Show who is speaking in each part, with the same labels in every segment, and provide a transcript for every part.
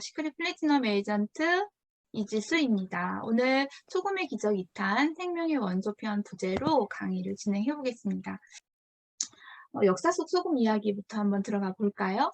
Speaker 1: 시크릿 플래티넘 에이전트 이지수입니다. 오늘 소금의 기적 2탄 생명의 원소편 부제로 강의를 진행해 보겠습니다. 역사 속 소금 이야기부터 한번 들어가 볼까요?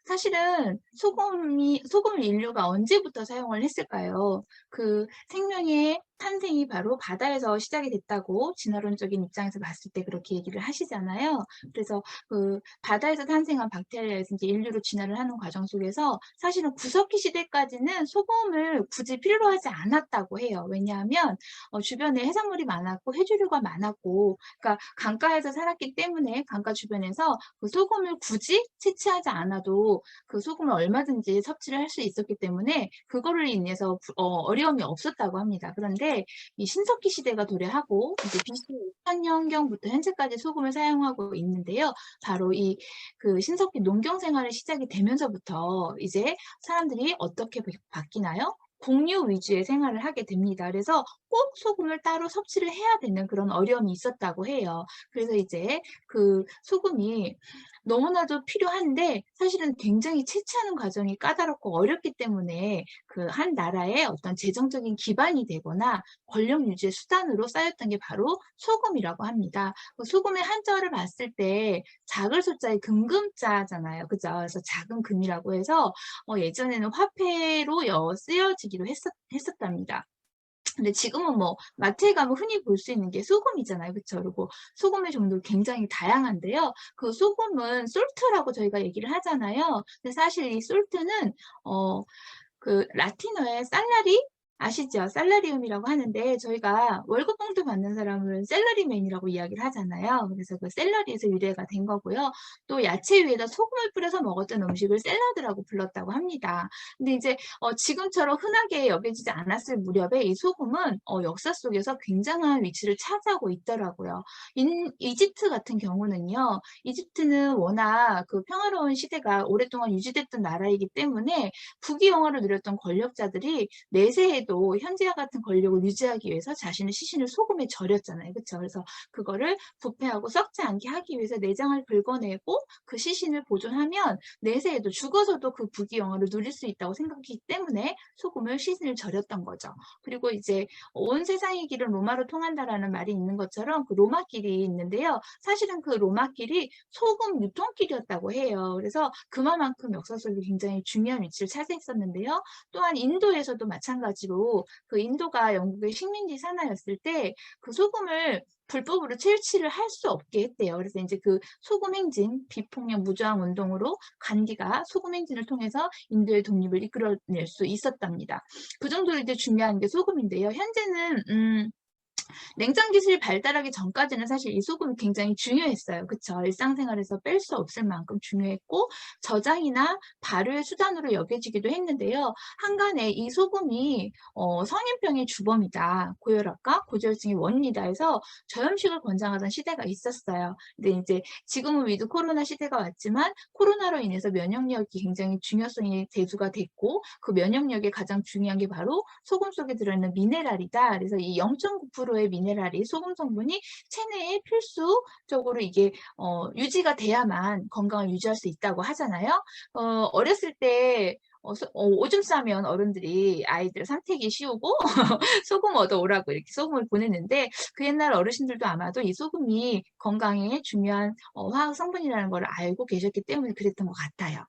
Speaker 1: 사실은 소금을 인류가 언제부터 사용을 했을까요? 그 생명의 탄생이 바로 바다에서 시작이 됐다고 진화론적인 입장에서 봤을 때 그렇게 얘기를 하시잖아요. 그래서 그 바다에서 탄생한 박테리아에서 이제 인류로 진화를 하는 과정 속에서 사실은 구석기 시대까지는 소금을 굳이 필요로 하지 않았다고 해요. 왜냐하면 주변에 해산물이 많았고 해조류가 많았고, 그러니까 강가에서 살았기 때문에 강가 주변에서 그 소금을 굳이 채취하지 않아도 그 소금을 얼마든지 섭취를 할 수 있었기 때문에 그거를 인해서 어려움이 없었다고 합니다. 그런데 이 신석기 시대가 도래하고 이제 BC 2000년경부터 현재까지 소금을 사용하고 있는데요. 바로 이 그 신석기 농경 생활이 시작이 되면서부터 이제 사람들이 어떻게 바뀌나요? 공유 위주의 생활을 하게 됩니다. 그래서 꼭 소금을 따로 섭취를 해야 되는 그런 어려움이 있었다고 해요. 그래서 이제 그 소금이 너무나도 필요한데 사실은 굉장히 채취하는 과정이 까다롭고 어렵기 때문에 그 한 나라의 어떤 재정적인 기반이 되거나 권력 유지의 수단으로 쌓였던 게 바로 소금이라고 합니다. 그 소금의 한자어를 봤을 때 작을 소자에 금금자잖아요. 그죠? 그래서 작은 금이라고 해서 예전에는 화폐로 쓰여지기도 했었답니다. 근데 지금은 뭐 마트에 가면 흔히 볼 수 있는 게 소금이잖아요. 그쵸? 그리고 소금의 종류 굉장히 다양한데요. 그 소금은 솔트라고 저희가 얘기를 하잖아요. 근데 사실 이 솔트는 그 라틴어의 살라리 아시죠? 살라리움이라고 하는데 저희가 월급 봉투 받는 사람은 샐러리맨이라고 이야기를 하잖아요. 그래서 그 샐러리에서 유래가 된 거고요. 또 야채 위에다 소금을 뿌려서 먹었던 음식을 샐러드라고 불렀다고 합니다. 근데 이제 지금처럼 흔하게 여겨지지 않았을 무렵에 이 소금은 역사 속에서 굉장한 위치를 차지하고 있더라고요. 이집트 같은 경우는요. 이집트는 워낙 그 평화로운 시대가 오랫동안 유지됐던 나라이기 때문에 부귀영화를 누렸던 권력자들이 내세에도 현재와 같은 권력을 유지하기 위해서 자신의 시신을 소금에 절였잖아요. 그렇죠? 그래서 그거를 부패하고 썩지 않게 하기 위해서 내장을 긁어내고 그 시신을 보존하면 내세에도 죽어서도 그 부귀영화를 누릴 수 있다고 생각했기 때문에 소금을 시신을 절였던 거죠. 그리고 이제 온 세상의 길은 로마로 통한다라는 말이 있는 것처럼 그 로마길이 있는데요. 사실은 그 로마길이 소금 유통길이었다고 해요. 그래서 그만큼 역사 속에 굉장히 중요한 위치를 차지했었는데요. 또한 인도에서도 마찬가지로 그 인도가 영국의 식민지 산하였을 때 그 소금을 불법으로 채취를 할 수 없게 했대요. 그래서 이제 그 소금 행진, 비폭력 무저항 운동으로 간디가 소금 행진을 통해서 인도의 독립을 이끌어낼 수 있었답니다. 그 정도로 이제 중요한 게 소금인데요. 현재는 냉장 기술이 발달하기 전까지는 사실 이 소금이 굉장히 중요했어요. 그쵸? 일상생활에서 뺄 수 없을 만큼 중요했고 저장이나 발효의 수단으로 여겨지기도 했는데요. 한간에 이 소금이 성인병의 주범이다. 고혈압과 고지혈증의 원인이다 해서 저염식을 권장하던 시대가 있었어요. 근데 이제 지금은 위드 코로나 시대가 왔지만 코로나로 인해서 면역력이 굉장히 중요성이 대두가 됐고 그 면역력에 가장 중요한 게 바로 소금 속에 들어있는 미네랄이다. 그래서 이 0.9%의 미네랄이 소금 성분이 체내에 필수적으로 이게 유지가 돼야만 건강을 유지할 수 있다고 하잖아요. 어렸을 때 오줌 싸면 어른들이 아이들 삼태기 씌우고 소금 얻어 오라고 이렇게 소금을 보냈는데 그 옛날 어르신들도 아마도 이 소금이 건강에 중요한 화학 성분이라는 걸 알고 계셨기 때문에 그랬던 것 같아요.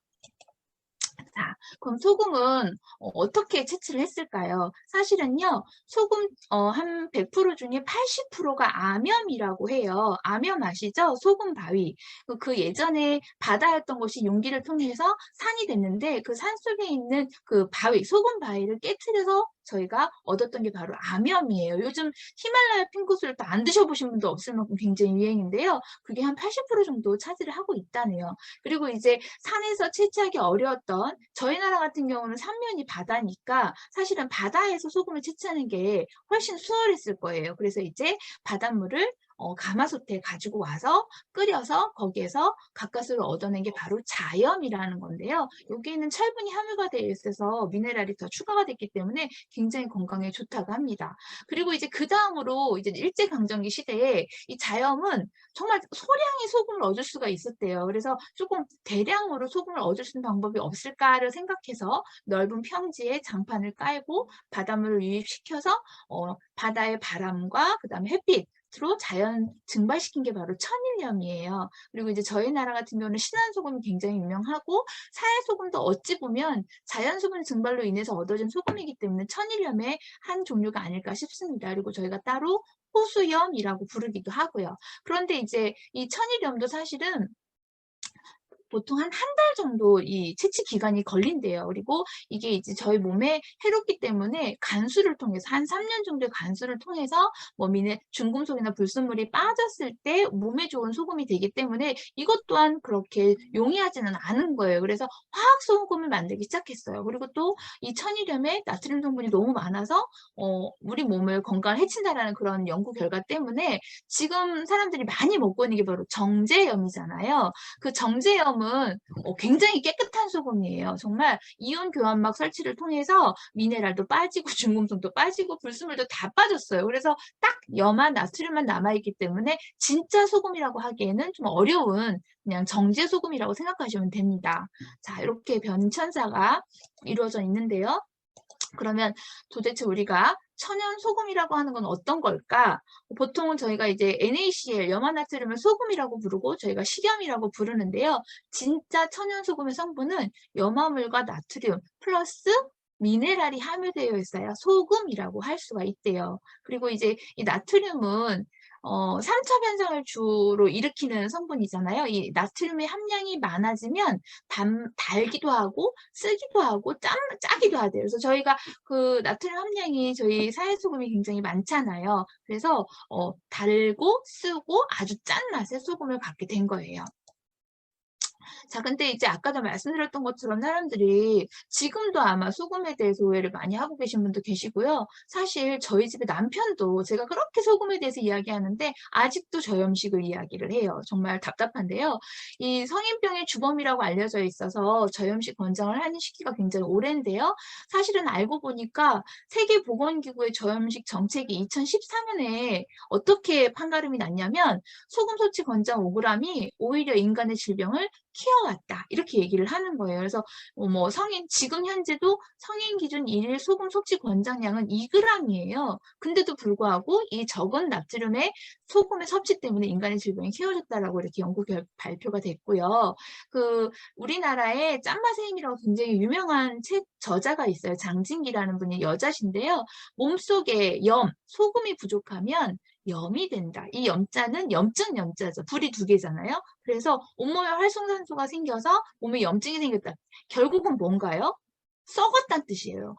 Speaker 1: 자, 그럼 소금은 어떻게 채취를 했을까요? 사실은요, 소금 한 100% 중에 80%가 암염이라고 해요. 암염 아시죠? 소금 바위. 그 예전에 바다였던 것이 용기를 통해서 산이 됐는데 그 산 속에 있는 그 바위, 소금 바위를 깨트려서 저희가 얻었던 게 바로 암염이에요. 요즘 히말라야 핑크스를 또 안 드셔보신 분도 없을 만큼 굉장히 유행인데요. 그게 한 80% 정도 차지를 하고 있다네요. 그리고 이제 산에서 채취하기 어려웠던 저희 나라 같은 경우는 삼면이 바다니까 사실은 바다에서 소금을 채취하는 게 훨씬 수월했을 거예요. 그래서 이제 바닷물을 가마솥에 가지고 와서 끓여서 거기에서 가까스를 얻어낸 게 바로 자염이라는 건데요. 여기에는 철분이 함유가 되어 있어서 미네랄이 더 추가가 됐기 때문에 굉장히 건강에 좋다고 합니다. 그리고 이제 그 다음으로 이제 일제강점기 시대에 이 자염은 정말 소량의 소금을 얻을 수가 있었대요. 그래서 조금 대량으로 소금을 얻을 수 있는 방법이 없을까를 생각해서 넓은 평지에 장판을 깔고 바닷물을 유입시켜서 바다의 바람과 그다음에 햇빛으로 자연 증발시킨 게 바로 천일염이에요. 그리고 이제 저희 나라 같은 경우는 신안소금이 굉장히 유명하고 사해소금도 어찌 보면 자연수분 증발로 인해서 얻어진 소금이기 때문에 천일염의 한 종류가 아닐까 싶습니다. 그리고 저희가 따로 호수염이라고 부르기도 하고요. 그런데 이제 이 천일염도 사실은 보통 한 달 정도 이 채취 기간이 걸린대요. 그리고 이게 이제 저희 몸에 해롭기 때문에 간수를 통해서 한 3년 정도의 간수를 통해서 뭐 중금속이나 불순물이 빠졌을 때 몸에 좋은 소금이 되기 때문에 이것 또한 그렇게 용이하지는 않은 거예요. 그래서 화학 소금을 만들기 시작했어요. 그리고 또 이 천일염에 나트륨 성분이 너무 많아서 우리 몸을 건강을 해친다라는 그런 연구 결과 때문에 지금 사람들이 많이 먹고 있는 게 바로 정제염이잖아요. 그 정제염은 굉장히 깨끗한 소금이에요. 정말 이온 교환막 설치를 통해서 미네랄도 빠지고 중금속도 빠지고 불순물도 다 빠졌어요. 그래서 딱 염만 나트륨만 남아있기 때문에 진짜 소금이라고 하기에는 좀 어려운 그냥 정제 소금이라고 생각하시면 됩니다. 자, 이렇게 변천사가 이루어져 있는데요. 그러면 도대체 우리가 천연 소금이라고 하는 건 어떤 걸까? 보통은 저희가 이제 NaCl, 염화나트륨을 소금이라고 부르고 저희가 식염이라고 부르는데요. 진짜 천연 소금의 성분은 염화물과 나트륨 플러스 미네랄이 함유되어 있어야 소금이라고 할 수가 있대요. 그리고 이제 이 나트륨은 삼차 변성을 주로 일으키는 성분이잖아요. 이 나트륨의 함량이 많아지면 달기도 하고 쓰기도 하고 짜기도 하대요. 그래서 저희가 그 나트륨 함량이 저희 사해소금이 굉장히 많잖아요. 그래서 달고 쓰고 아주 짠 맛의 소금을 갖게 된 거예요. 자, 근데 이제 아까도 말씀드렸던 것처럼 사람들이 지금도 아마 소금에 대해서 오해를 많이 하고 계신 분도 계시고요. 사실 저희 집의 남편도 제가 그렇게 소금에 대해서 이야기하는데 아직도 저염식을 이야기를 해요. 정말 답답한데요. 이 성인병의 주범이라고 알려져 있어서 저염식 권장을 하는 시기가 굉장히 오랜데요. 사실은 알고 보니까 세계보건기구의 저염식 정책이 2014년에 어떻게 판가름이 났냐면 소금 섭취 권장 5g이 오히려 인간의 질병을 키워왔다. 이렇게 얘기를 하는 거예요. 그래서 뭐 지금 현재도 성인 기준 일일 소금 섭취 권장량은 2g이에요. 근데도 불구하고 이 적은 나트륨의 소금의 섭취 때문에 인간의 질병이 키워졌다라고 이렇게 연구 발표가 됐고요. 우리나라에 짠맛의 힘이라고 굉장히 유명한 책 저자가 있어요. 장진기라는 분이 여자신데요. 몸속에 소금이 부족하면 염이 된다. 이 염자는 염증 염자죠. 불이 두 개잖아요. 그래서 온몸에 활성산소가 생겨서 몸에 염증이 생겼다. 결국은 뭔가요? 썩었다는 뜻이에요.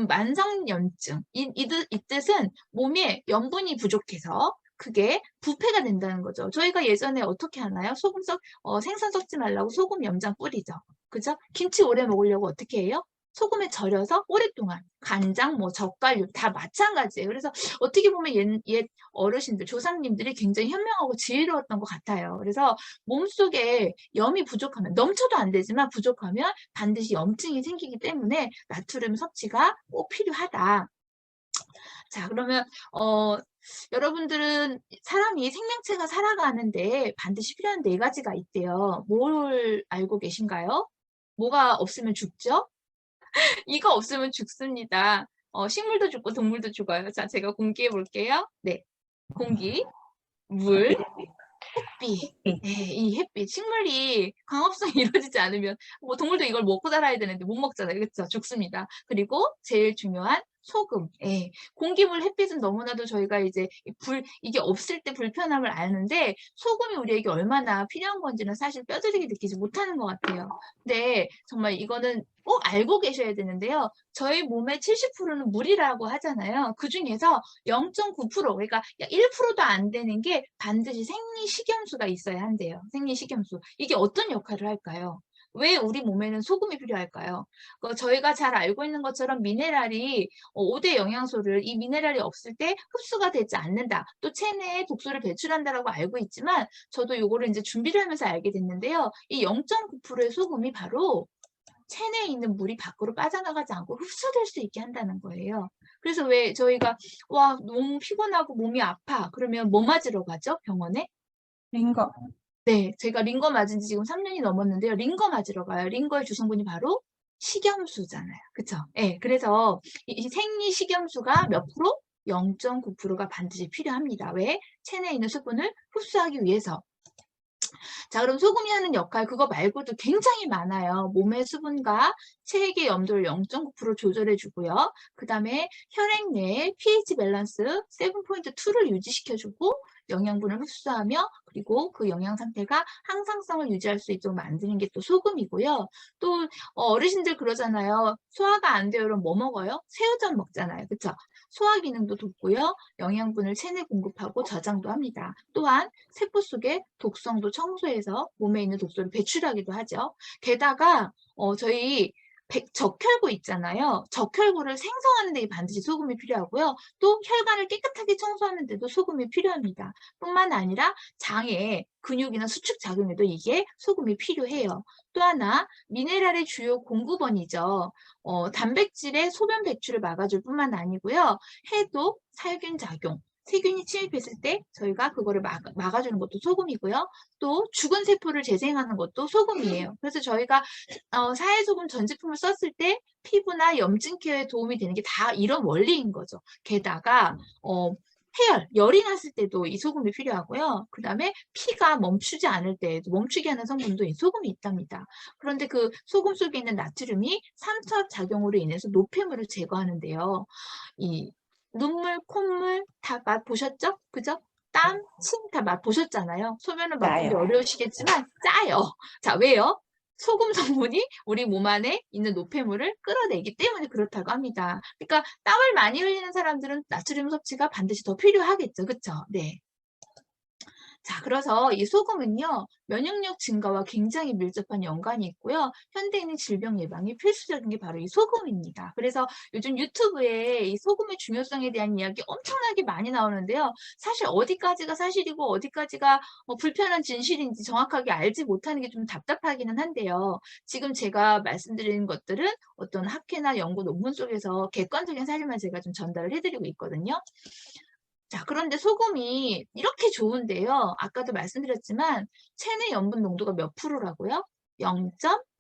Speaker 1: 만성염증. 이 뜻은 몸에 염분이 부족해서 그게 부패가 된다는 거죠. 저희가 예전에 어떻게 하나요? 생선 썩지 말라고 소금 염장 뿌리죠. 그죠? 김치 오래 먹으려고 어떻게 해요? 소금에 절여서 오랫동안 간장, 젓갈류 다 마찬가지예요. 그래서 어떻게 보면 옛 어르신들, 조상님들이 굉장히 현명하고 지혜로웠던 것 같아요. 그래서 몸속에 염이 부족하면, 넘쳐도 안 되지만 부족하면 반드시 염증이 생기기 때문에 나트륨 섭취가 꼭 필요하다. 자, 그러면 여러분들은 사람이 생명체가 살아가는데 반드시 필요한 4가지가 있대요. 뭘 알고 계신가요? 뭐가 없으면 죽죠? 이거 없으면 죽습니다. 식물도 죽고 동물도 죽어요. 자, 제가 공개해 볼게요. 네. 공기, 물, 햇빛. 네, 이 햇빛. 식물이 광합성이 이루어지지 않으면 동물도 이걸 먹고 살아야 되는데 못 먹잖아요. 그렇죠? 죽습니다. 그리고 제일 중요한 소금. 예. 공기물 햇빛은 너무나도 저희가 이제 이게 없을 때 불편함을 아는데 소금이 우리에게 얼마나 필요한 건지는 사실 뼈저리게 느끼지 못하는 것 같아요. 근데 정말 이거는 꼭 알고 계셔야 되는데요. 저희 몸의 70%는 물이라고 하잖아요. 그 중에서 0.9% 그러니까 1%도 안 되는 게 반드시 생리식염수가 있어야 한대요. 생리식염수. 이게 어떤 역할을 할까요? 왜 우리 몸에는 소금이 필요할까요? 저희가 잘 알고 있는 것처럼 미네랄이 5대 영양소를 이 미네랄이 없을 때 흡수가 되지 않는다. 또 체내에 독소를 배출한다라고 알고 있지만 저도 요거를 이제 준비를 하면서 알게 됐는데요. 이 0.9%의 소금이 바로 체내에 있는 물이 밖으로 빠져나가지 않고 흡수될 수 있게 한다는 거예요. 그래서 왜 저희가 와 너무 피곤하고 몸이 아파 그러면 뭐 맞으러 가죠? 병원에?
Speaker 2: 링거.
Speaker 1: 네. 제가 링거 맞은 지 지금 3년이 넘었는데요. 링거 맞으러 가요. 링거의 주성분이 바로 식염수잖아요. 그쵸? 예. 그래서 이 생리 식염수가 몇 프로? 0.9%가 반드시 필요합니다. 왜? 체내에 있는 수분을 흡수하기 위해서. 자, 그럼 소금이 하는 역할 그거 말고도 굉장히 많아요. 몸의 수분과 체액의 염도를 0.9% 조절해 주고요. 그다음에 혈액 내에 pH 밸런스 7.2를 유지시켜 주고 영양분을 흡수하며 그리고 그 영양 상태가 항상성을 유지할 수 있도록 만드는 게 또 소금이고요. 또 어르신들 그러잖아요. 소화가 안 돼요. 그럼 뭐 먹어요? 새우젓 먹잖아요. 그쵸? 소화 기능도 돕고요. 영양분을 체내 공급하고 저장도 합니다. 또한 세포 속의 독성도 청소해서 몸에 있는 독소를 배출하기도 하죠. 게다가 저희 적혈구 있잖아요. 적혈구를 생성하는 데 반드시 소금이 필요하고요. 또 혈관을 깨끗하게 청소하는 데도 소금이 필요합니다. 뿐만 아니라 장에 근육이나 수축 작용에도 이게 소금이 필요해요. 또 하나 미네랄의 주요 공급원이죠. 단백질의 소변 배출을 막아줄 뿐만 아니고요. 해독, 살균 작용, 세균이 침입했을 때 저희가 그거를 막아주는 것도 소금이고요. 또 죽은 세포를 재생하는 것도 소금이에요. 그래서 저희가 사회소금 전 제품을 썼을 때 피부나 염증 케어에 도움이 되는 게 다 이런 원리인 거죠. 게다가 열이 났을 때도 이 소금이 필요하고요. 그 다음에 피가 멈추지 않을 때에도 멈추게 하는 성분도 이 소금이 있답니다. 그런데 그 소금 속에 있는 나트륨이 삼투압 작용으로 인해서 노폐물을 제거하는데요. 이 눈물, 콧물 다 맛보셨죠? 그죠? 땀, 침 다 맛보셨잖아요. 소변을 맛보기
Speaker 2: 짜요.
Speaker 1: 어려우시겠지만 짜요. 자, 왜요? 소금 성분이 우리 몸 안에 있는 노폐물을 끌어내기 때문에 그렇다고 합니다. 그러니까 땀을 많이 흘리는 사람들은 나트륨 섭취가 반드시 더 필요하겠죠. 그쵸? 네. 자, 그래서 이 소금은요, 면역력 증가와 굉장히 밀접한 연관이 있고요. 현대인의 질병 예방에 필수적인 게 바로 이 소금입니다. 그래서 요즘 유튜브에 이 소금의 중요성에 대한 이야기 엄청나게 많이 나오는데요. 사실 어디까지가 사실이고 어디까지가 불편한 진실인지 정확하게 알지 못하는 게 좀 답답하기는 한데요. 지금 제가 말씀드리는 것들은 어떤 학회나 연구 논문 속에서 객관적인 사실만 제가 좀 전달을 해드리고 있거든요. 자, 그런데 소금이 이렇게 좋은데요. 아까도 말씀드렸지만 체내 염분 농도가 몇 프로라고요? 0.9%.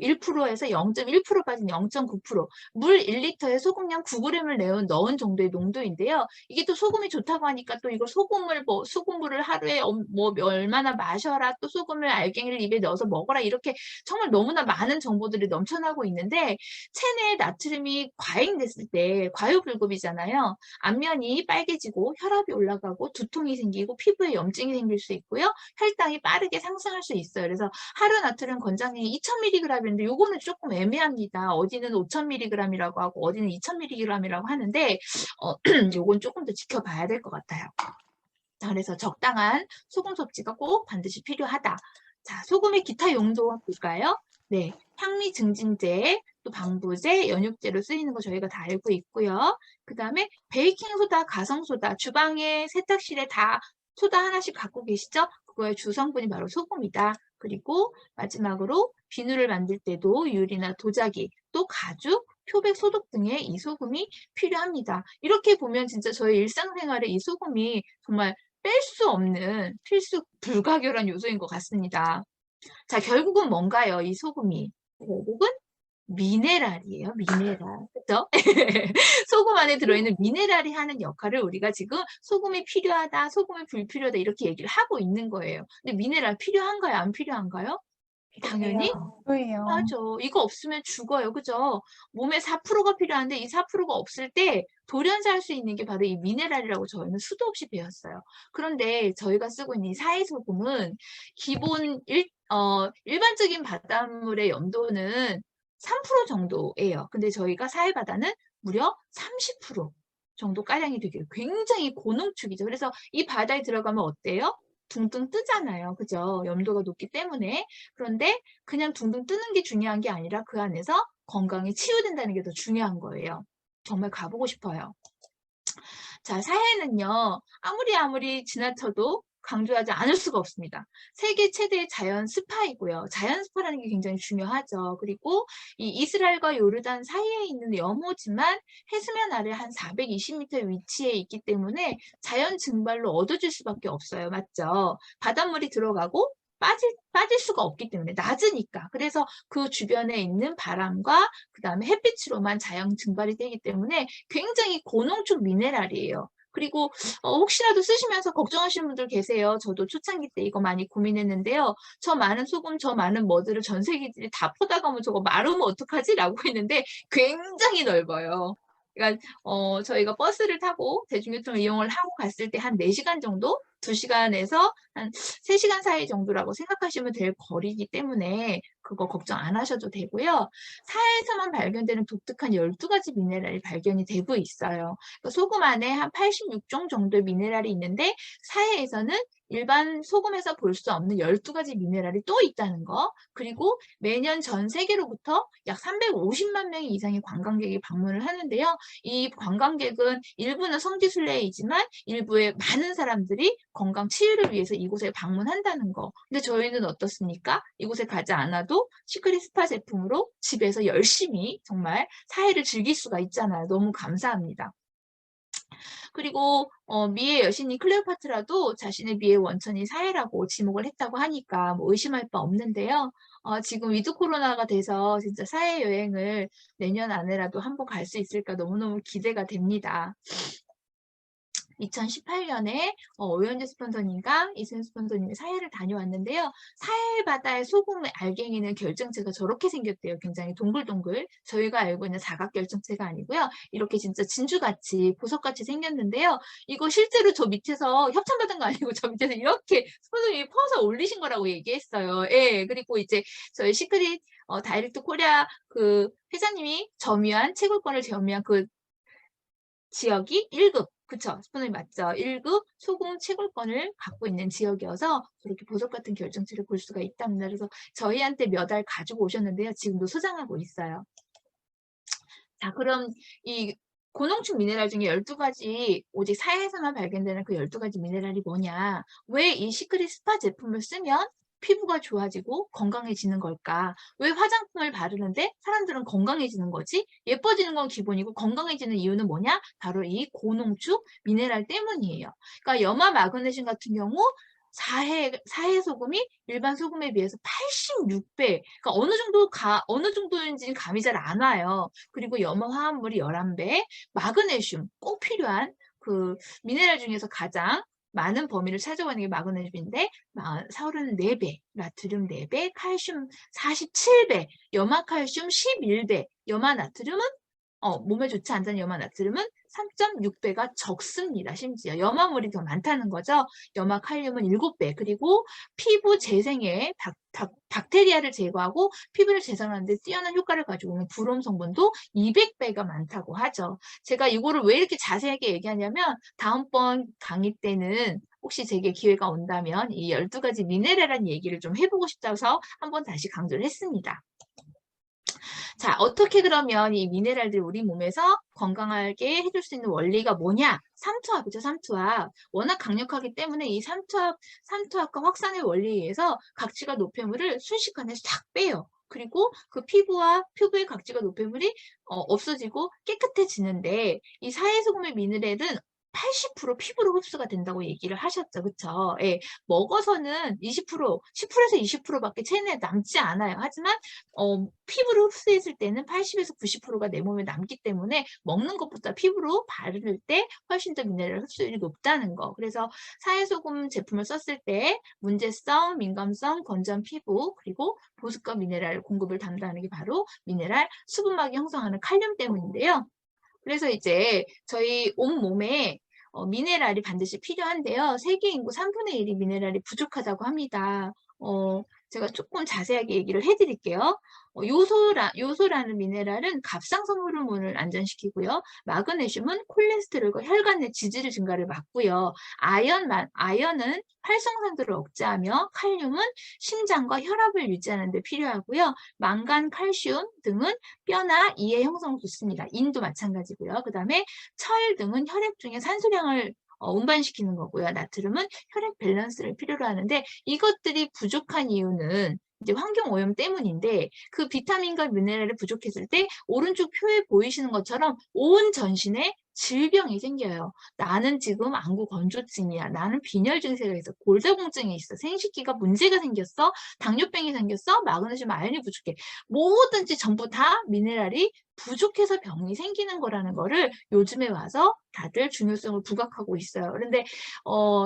Speaker 1: 1%에서 0.1% 빠진 0.9%. 물 1리터에 소금량 9g을 넣은 정도의 농도인데요. 이게 또 소금이 좋다고 하니까 또 이걸 소금물을 하루에 얼마나 마셔라, 또 소금을 알갱이를 입에 넣어서 먹어라, 이렇게 정말 너무나 많은 정보들이 넘쳐나고 있는데 체내에 나트륨이 과잉됐을 때 과유불급이잖아요. 안면이 빨개지고 혈압이 올라가고 두통이 생기고 피부에 염증이 생길 수 있고요. 혈당이 빠르게 상승할 수 있어요. 그래서 하루 나트륨 권장량이 2000mg인데 요거는 조금 애매합니다. 어디는 5000mg이라고 하고 어디는 2000mg이라고 하는데 요건 조금 더 지켜봐야 될 것 같아요. 자, 그래서 적당한 소금 섭취가 꼭 반드시 필요하다. 자, 소금의 기타 용도 볼까요? 네, 향미 증진제, 또 방부제, 연육제로 쓰이는 거 저희가 다 알고 있고요. 그 다음에 베이킹소다, 가성소다, 주방에 세탁실에 다 소다 하나씩 갖고 계시죠? 그거의 주성분이 바로 소금이다. 그리고 마지막으로 비누를 만들 때도 유리나 도자기, 또 가죽, 표백 소독 등에 이 소금이 필요합니다. 이렇게 보면 진짜 저희 일상생활에 이 소금이 정말 뺄 수 없는 필수 불가결한 요소인 것 같습니다. 자, 결국은 뭔가요? 이 소금이. 결국은 미네랄이에요. 미네랄. 그죠? 소금 안에 들어있는 미네랄이 하는 역할을 우리가 지금 소금이 필요하다, 소금이 불필요하다 이렇게 얘기를 하고 있는 거예요. 근데 미네랄 필요한가요? 안 필요한가요? 당연히
Speaker 2: 필요해요.
Speaker 1: 필요하죠. 이거 없으면 죽어요. 그죠? 몸에 4%가 필요한데 이 4%가 없을 때 돌연사할 수 있는 게 바로 이 미네랄이라고 저희는 수도 없이 배웠어요. 그런데 저희가 쓰고 있는 이 사해소금은 기본 일반적인 바닷물의 염도는 3% 정도예요. 근데 저희가 사해바다는 무려 30% 정도 가량이 되게 굉장히 고농축이죠. 그래서 이 바다에 들어가면 어때요? 둥둥 뜨잖아요. 그죠? 염도가 높기 때문에. 그런데 그냥 둥둥 뜨는 게 중요한 게 아니라 그 안에서 건강이 치유된다는 게 더 중요한 거예요. 정말 가보고 싶어요. 자, 사해는요, 아무리 지나쳐도 강조하지 않을 수가 없습니다. 세계 최대의 자연 스파이고요. 자연 스파라는 게 굉장히 중요하죠. 그리고 이 이스라엘과 요르단 사이에 있는 염호지만 해수면 아래 한 420m 위치에 있기 때문에 자연 증발로 얻어질 수밖에 없어요. 맞죠? 바닷물이 들어가고 빠질 수가 없기 때문에 낮으니까. 그래서 그 주변에 있는 바람과 그 다음에 햇빛으로만 자연 증발이 되기 때문에 굉장히 고농축 미네랄이에요. 그리고 혹시라도 쓰시면서 걱정하시는 분들 계세요. 저도 초창기 때 이거 많이 고민했는데요. 저 많은 소금, 저 많은 머드를 전 세계들이 다 퍼다가면 저거 마르면 어떡하지? 라고 했는데 굉장히 넓어요. 그러니까 저희가 버스를 타고 대중교통을 이용을 하고 갔을 때 한 4시간 정도? 2시간에서 한 3시간 사이 정도라고 생각하시면 될 거리이기 때문에 그거 걱정 안 하셔도 되고요. 사해에서만 발견되는 독특한 12가지 미네랄이 발견이 되고 있어요. 그러니까 소금 안에 한 86종 정도의 미네랄이 있는데 사해에서는 일반 소금에서 볼 수 없는 12가지 미네랄이 또 있다는 거. 그리고 매년 전 세계로부터 약 350만 명 이상의 관광객이 방문을 하는데요. 이 관광객은 일부는 성지순례이지만 일부의 많은 사람들이 건강 치유를 위해서 이곳에 방문한다는 거. 근데 저희는 어떻습니까? 이곳에 가지 않아도 시크릿 스파 제품으로 집에서 열심히 정말 사해를 즐길 수가 있잖아요. 너무 감사합니다. 그리고 미의 여신인 클레오파트라도 자신의 미의 원천이 사해라고 지목을 했다고 하니까 뭐 의심할 바 없는데요. 지금 위드 코로나가 돼서 진짜 사해 여행을 내년 안에라도 한번 갈 수 있을까 너무너무 기대가 됩니다. 2018년에 오현재 스폰서님과 이승현 스폰서님이 사해를 다녀왔는데요. 사해 바다의 소금의 알갱이는 결정체가 저렇게 생겼대요. 굉장히 동글동글. 저희가 알고 있는 사각 결정체가 아니고요. 이렇게 진짜 진주같이 보석같이 생겼는데요. 이거 실제로 저 밑에서 협찬받은 거 아니고 저 밑에서 이렇게 스폰서님이 퍼서 올리신 거라고 얘기했어요. 예, 그리고 이제 저희 시크릿 다이렉트 코리아 그 회장님이 채굴권을 점유한 그 지역이 1급, 그쵸? 스폰이 맞죠? 1급 소금 채굴권을 갖고 있는 지역이어서 저렇게 보석 같은 결정체를 볼 수가 있답니다. 그래서 저희한테 몇 알 가지고 오셨는데요. 지금도 소장하고 있어요. 자, 그럼 이 고농축 미네랄 중에 12가지, 오직 사해에서만 발견되는 그 12가지 미네랄이 뭐냐? 왜 이 시크릿 스파 제품을 쓰면 피부가 좋아지고 건강해지는 걸까? 왜 화장품을 바르는데 사람들은 건강해지는 거지? 예뻐지는 건 기본이고 건강해지는 이유는 뭐냐? 바로 이 고농축 미네랄 때문이에요. 그러니까 염화 마그네슘 같은 경우 사해 소금이 일반 소금에 비해서 86배. 그러니까 어느 정도인지는 감이 잘 안 와요. 그리고 염화 화합물이 11배, 마그네슘 꼭 필요한 그 미네랄 중에서 가장 많은 범위를 차지하는 게 마그네슘인데 34배, 나트륨 4배, 칼슘 47배, 염화칼슘 11배, 염화나트륨은 몸에 좋지 않다는 염화나트륨은 3.6배가 적습니다. 심지어 염화물이 더 많다는 거죠. 염화칼륨은 7배. 그리고 피부 재생에 박테리아를 제거하고 피부를 재생하는 데 뛰어난 효과를 가지고 있는 브롬 성분도 200배가 많다고 하죠. 제가 이거를 왜 이렇게 자세하게 얘기하냐면 다음번 강의 때는 혹시 제게 기회가 온다면 이 12가지 미네랄이라는 얘기를 좀 해보고 싶어서 한번 다시 강조를 했습니다. 자, 어떻게 그러면 이 미네랄들 우리 몸에서 건강하게 해줄 수 있는 원리가 뭐냐? 삼투압이죠, 삼투압. 워낙 강력하기 때문에 이 삼투압과 확산의 원리에 의해서 각질과 노폐물을 순식간에 싹 빼요. 그리고 그 피부의 각질과 노폐물이 없어지고 깨끗해지는데 이 사해소금의 미네랄은 80% 피부로 흡수가 된다고 얘기를 하셨죠. 그쵸? 예, 먹어서는 10에서 20%밖에 체내에 남지 않아요. 하지만 피부로 흡수했을 때는 80에서 90%가 내 몸에 남기 때문에 먹는 것보다 피부로 바를 때 훨씬 더 미네랄 흡수율이 높다는 거. 그래서 사해소금 제품을 썼을 때 문제성, 민감성, 건조한 피부, 그리고 보습과 미네랄 공급을 담당하는 게 바로 미네랄 수분막이 형성하는 칼륨 때문인데요. 그래서 이제 저희 온몸에 미네랄이 반드시 필요한데요. 세계 인구 3분의 1이 미네랄이 부족하다고 합니다. 제가 조금 자세하게 얘기를 해드릴게요. 요소라는 미네랄은 갑상선 호르몬을 안전시키고요. 마그네슘은 콜레스테롤과 혈관 내 지질 증가를 막고요. 아연은 활성산도를 억제하며 칼륨은 심장과 혈압을 유지하는 데 필요하고요. 망간, 칼슘 등은 뼈나 이의 형성을 돕습니다. 인도 마찬가지고요. 그 다음에 철 등은 혈액 중에 산소량을 운반시키는 거고요. 나트륨은 혈액 밸런스를 필요로 하는데 이것들이 부족한 이유는 이제 환경 오염 때문인데 그 비타민과 미네랄이 부족했을 때 오른쪽 표에 보이시는 것처럼 온 전신에 질병이 생겨요. 나는 지금 안구 건조증이야. 나는 빈혈 증세가 있어. 골다공증이 있어. 생식기가 문제가 생겼어. 당뇨병이 생겼어. 마그네슘 아연이 부족해. 뭐든지 전부 다 미네랄이 부족해서 병이 생기는 거라는 거를 요즘에 와서 다들 중요성을 부각하고 있어요. 그런데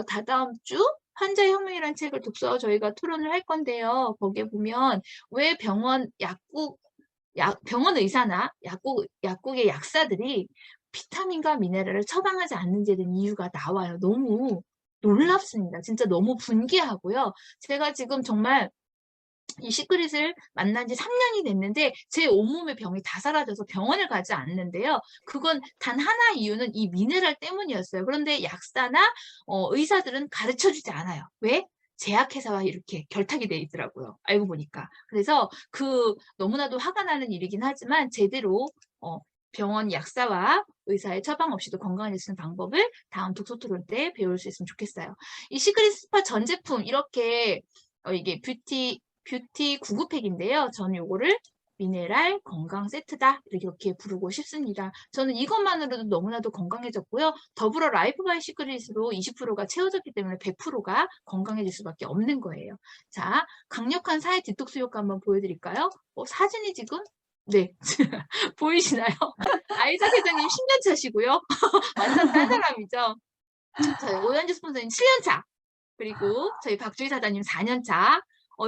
Speaker 1: 다다음 주 환자혁명이라는 책을 독서 저희가 토론을 할 건데요. 거기에 보면 왜 병원 의사나 약국의 약사들이 비타민과 미네랄을 처방하지 않는지에 대한 이유가 나와요. 너무 놀랍습니다. 진짜 너무 분개하고요. 제가 지금 정말 이 시크릿을 만난 지 3년이 됐는데 제 온몸의 병이 다 사라져서 병원을 가지 않는데요. 그건 단 하나 이유는 이 미네랄 때문이었어요. 그런데 약사나 의사들은 가르쳐주지 않아요. 왜? 제약회사와 이렇게 결탁이 돼 있더라고요. 알고 보니까. 그래서 너무나도 화가 나는 일이긴 하지만 제대로 병원 약사와 의사의 처방 없이도 건강해지는 방법을 다음 독서 토론 때 배울 수 있으면 좋겠어요. 이 시크릿 스파 전 제품 이렇게 이게 뷰티 구구팩인데요. 저는 요거를 미네랄 건강 세트다 이렇게 부르고 싶습니다. 저는 이것만으로도 너무나도 건강해졌고요. 더불어 라이프 바이 시크릿으로 20%가 채워졌기 때문에 100%가 건강해질 수밖에 없는 거예요. 자, 강력한 사회 디톡스 효과 한번 보여드릴까요? 사진이 지금 네 보이시나요? 아이작 회장님 10년 차시고요. 완전 딴 사람이죠. 저희 오연주 스폰서님 7년 차. 그리고 저희 박주희 사장님 4년 차.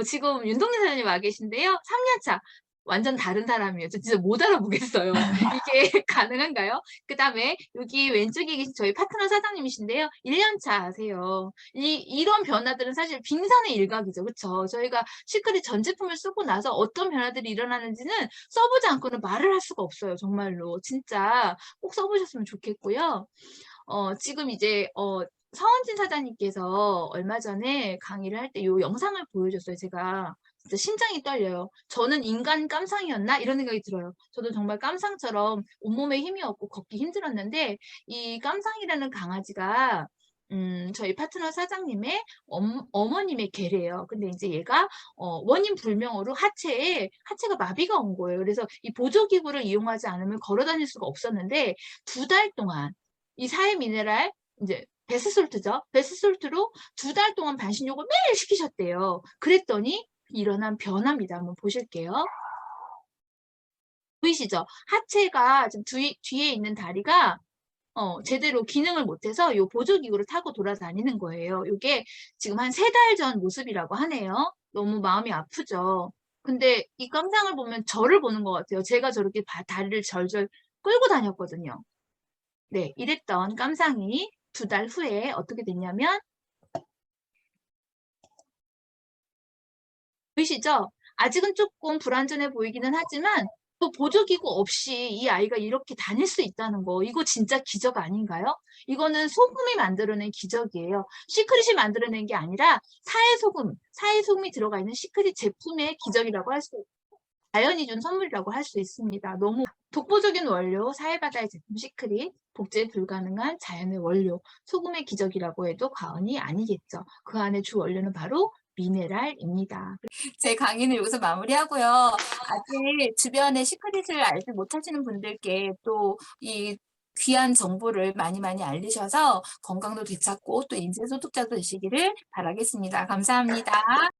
Speaker 1: 지금 윤동진 사장님 와 계신데요. 3년 차. 완전 다른 사람이에요. 저 진짜 못 알아보겠어요. 이게 가능한가요? 그 다음에 여기 왼쪽에 계신 저희 파트너 사장님이신데요. 1년 차 하세요. 이런 변화들은 사실 빙산의 일각이죠. 그렇죠? 저희가 시크릿 전 제품을 쓰고 나서 어떤 변화들이 일어나는지는 써보지 않고는 말을 할 수가 없어요. 정말로. 진짜 꼭 써보셨으면 좋겠고요. 지금 이제 서은진 사장님께서 얼마 전에 강의를 할 때 이 영상을 보여줬어요. 제가 진짜 심장이 떨려요. 저는 인간 깜상이었나? 이런 생각이 들어요. 저도 정말 깜상처럼 온몸에 힘이 없고 걷기 힘들었는데 이 깜상이라는 강아지가 저희 파트너 사장님의 어머님의 개래요. 근데 이제 얘가 원인 불명으로 하체가 마비가 온 거예요. 그래서 이 보조기구를 이용하지 않으면 걸어 다닐 수가 없었는데 2달 동안 이 사회 미네랄 이제 베스솔트죠. 베스솔트로 2달 동안 반신욕을 매일 시키셨대요. 그랬더니 일어난 변화입니다. 한번 보실게요. 보이시죠? 하체가 지금 뒤에 있는 다리가 제대로 기능을 못해서 이 보조기구를 타고 돌아다니는 거예요. 이게 지금 한 3달 전 모습이라고 하네요. 너무 마음이 아프죠. 근데 이 깜상을 보면 저를 보는 것 같아요. 제가 저렇게 다리를 절절 끌고 다녔거든요. 네, 이랬던 깜상이 2달 후에 어떻게 됐냐면 보이시죠? 아직은 조금 불완전해 보이기는 하지만 또 보조기구 없이 이 아이가 이렇게 다닐 수 있다는 거 이거 진짜 기적 아닌가요? 이거는 소금이 만들어낸 기적이에요. 시크릿이 만들어낸 게 아니라 사회소금이 들어가 있는 시크릿 제품의 기적이라고 할 수 자연이 준 선물이라고 할 수 있습니다. 너무 독보적인 원료, 사회바다의 제품 시크릿, 복제 불가능한 자연의 원료, 소금의 기적이라고 해도 과언이 아니겠죠. 그 안에 주 원료는 바로 미네랄입니다. 제 강의는 여기서 마무리하고요. 아직 주변에 시크릿을 알지 못하시는 분들께 또 이 귀한 정보를 많이 알리셔서 건강도 되찾고 또 인재소득자도 되시기를 바라겠습니다. 감사합니다.